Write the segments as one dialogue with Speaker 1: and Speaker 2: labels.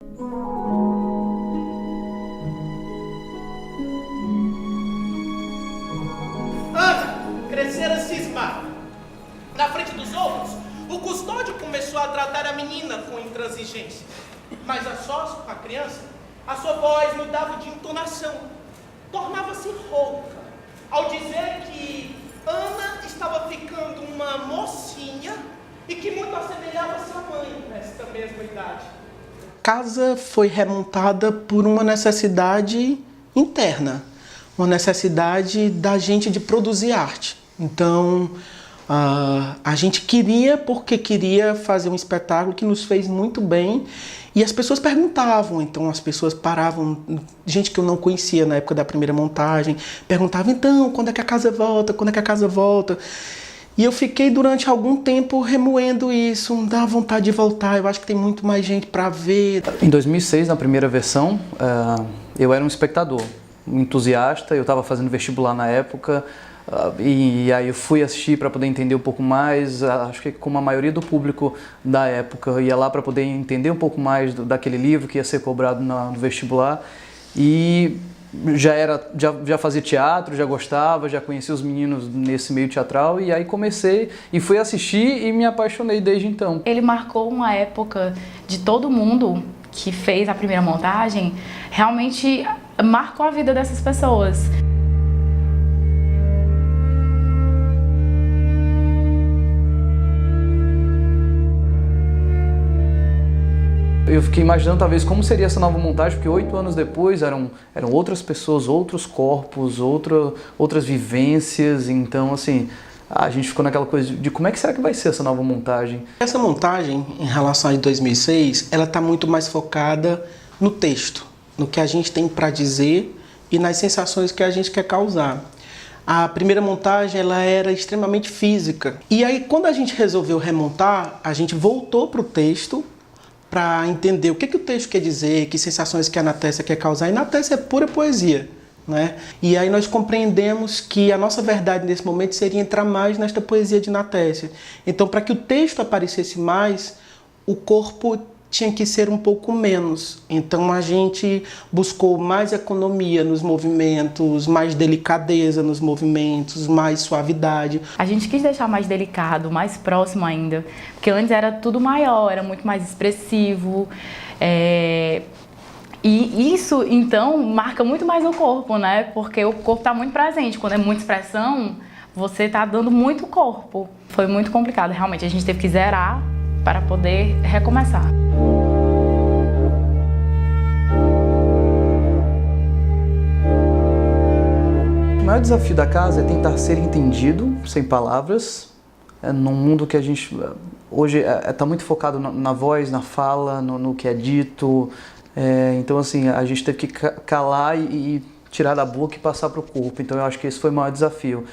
Speaker 1: Ana crescera cismada. Na frente dos outros, o custódio começou a tratar a menina com intransigência. Mas a sós, com a criança, a sua voz mudava de entonação. Tornava-se rouca, ao dizer que Ana estava ficando uma mocinha e que muito assemelhava sua mãe nesta mesma idade. A casa foi remontada por uma necessidade interna, uma necessidade da gente de produzir arte. Então, a gente queria porque queria fazer um espetáculo que nos fez muito bem e as pessoas perguntavam, então as pessoas paravam, gente que eu não conhecia na época da primeira montagem, perguntava, então, quando é que a casa volta, quando é que a casa volta? E eu fiquei durante algum tempo remoendo isso, dá vontade de voltar, eu acho que tem muito mais gente para ver.
Speaker 2: Em 2006, na primeira versão, eu era um espectador, um entusiasta, eu estava fazendo vestibular na época, e aí eu fui assistir para poder entender um pouco mais, acho que como a maioria do público da época, eu ia lá para poder entender um pouco mais daquele livro que ia ser cobrado no vestibular, e já fazia teatro, já gostava, já conhecia os meninos nesse meio teatral, e aí comecei e fui assistir e me apaixonei desde então.
Speaker 3: Ele marcou uma época de todo mundo que fez a primeira montagem, realmente marcou a vida dessas pessoas.
Speaker 2: Eu fiquei imaginando talvez como seria essa nova montagem, porque 8 anos depois eram outras pessoas, outros corpos, outras vivências, então assim, a gente ficou naquela coisa de como é que será que vai ser essa nova montagem?
Speaker 1: Essa montagem, em relação a de 2006, ela está muito mais focada no texto, no que a gente tem para dizer e nas sensações que a gente quer causar. A primeira montagem ela era extremamente física. E aí, quando a gente resolveu remontar, a gente voltou para o texto para entender o que o texto quer dizer, que sensações que a Natécia quer causar. E Natécia é pura poesia, né? E aí nós compreendemos que a nossa verdade nesse momento seria entrar mais nesta poesia de Natécia. Então, para que o texto aparecesse mais, o corpo tinha que ser um pouco menos. Então a gente buscou mais economia nos movimentos, mais delicadeza nos movimentos, mais suavidade.
Speaker 3: A gente quis deixar mais delicado, mais próximo ainda, porque antes era tudo maior, era muito mais expressivo. E isso, então, marca muito mais no corpo, né? Porque o corpo está muito presente. Quando é muita expressão, você está dando muito corpo. Foi muito complicado, realmente. A gente teve que zerar para poder recomeçar.
Speaker 2: O maior desafio da casa é tentar ser entendido, sem palavras, num mundo que a gente hoje está muito focado na voz, na fala, no que é dito. Então assim, a gente teve que calar e tirar da boca e passar para o corpo. Então eu acho que esse foi o maior desafio,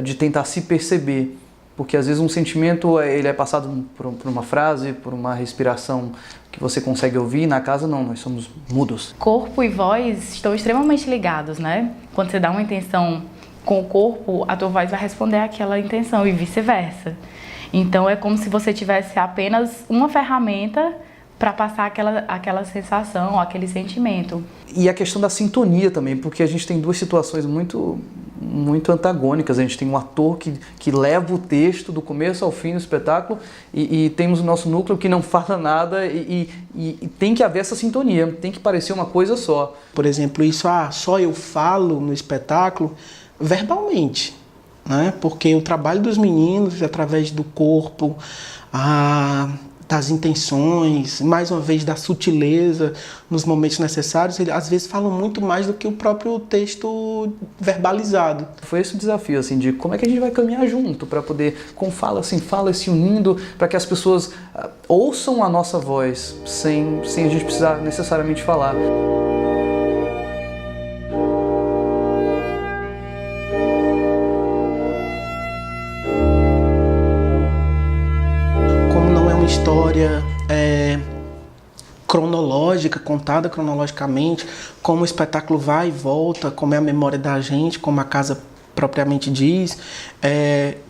Speaker 2: de tentar se perceber. Porque às vezes um sentimento ele é passado por uma frase, por uma respiração que você consegue ouvir. Na casa não, nós somos mudos.
Speaker 3: Corpo e voz estão extremamente ligados, né? Quando você dá uma intenção com o corpo, a tua voz vai responder àquela intenção e vice-versa. Então é como se você tivesse apenas uma ferramenta para passar aquela sensação, aquele sentimento.
Speaker 2: E a questão da sintonia também, porque a gente tem duas situações muito antagônicas. A gente tem um ator que leva o texto do começo ao fim do espetáculo e temos o nosso núcleo que não fala nada e tem que haver essa sintonia, tem que parecer uma coisa só.
Speaker 1: Por exemplo, isso, só eu falo no espetáculo verbalmente, né? Porque o trabalho dos meninos, através do corpo, das intenções, mais uma vez da sutileza nos momentos necessários, eles às vezes falam muito mais do que o próprio texto verbalizado.
Speaker 2: Foi esse o desafio, assim, de como é que a gente vai caminhar junto para poder, com fala, sem fala, se unindo, para que as pessoas ouçam a nossa voz, sem a gente precisar necessariamente falar.
Speaker 1: História cronológica, contada cronologicamente, como o espetáculo vai e volta, como é a memória da gente, como a casa propriamente diz.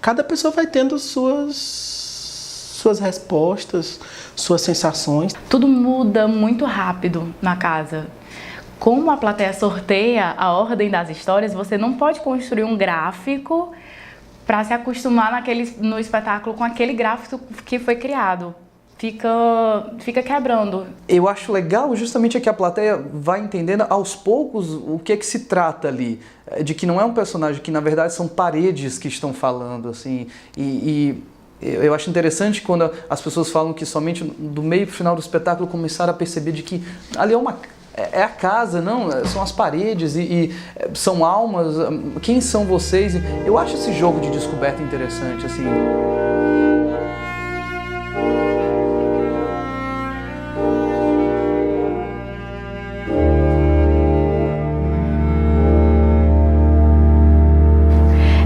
Speaker 1: Cada pessoa vai tendo suas respostas,
Speaker 4: suas sensações.
Speaker 3: Tudo muda muito rápido na casa. Como a plateia sorteia a ordem das histórias, você não pode construir um gráfico para se acostumar no espetáculo com aquele gráfico que foi criado. Fica quebrando.
Speaker 2: Eu acho legal justamente que a plateia vai entendendo aos poucos o que é que se trata ali. De que não é um personagem, que na verdade são paredes que estão falando, assim. E eu acho interessante quando as pessoas falam que somente do meio para o final do espetáculo começaram a perceber de que ali é a casa, não, são as paredes e são almas, quem são vocês? Eu acho esse jogo de descoberta interessante, assim.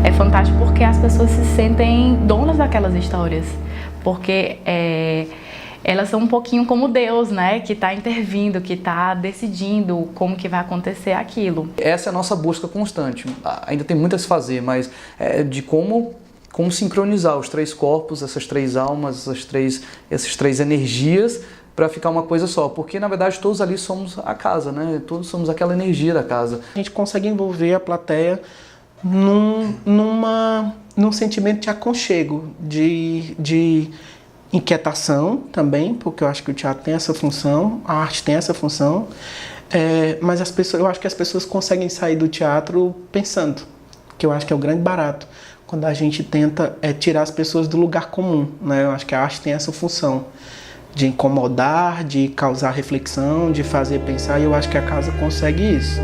Speaker 3: É fantástico porque as pessoas se sentem donas daquelas histórias, porque elas são um pouquinho como Deus, né? Que está intervindo, que está decidindo como que vai acontecer aquilo.
Speaker 2: Essa é a nossa busca constante. Ainda tem muito a se fazer, mas de como sincronizar os três corpos, essas três almas, essas três energias para ficar uma coisa só. Porque, na verdade, todos ali somos a casa, né? Todos somos aquela energia da casa.
Speaker 4: A gente consegue envolver a plateia num sentimento de aconchego, de inquietação também, porque eu acho que o teatro tem essa função, a arte tem essa função, mas eu acho que as pessoas conseguem sair do teatro pensando, que eu acho que é o grande barato, quando a gente tenta tirar as pessoas do lugar comum, né? Eu acho que a arte tem essa função de incomodar, de causar reflexão, de fazer pensar, e eu acho que a casa consegue isso.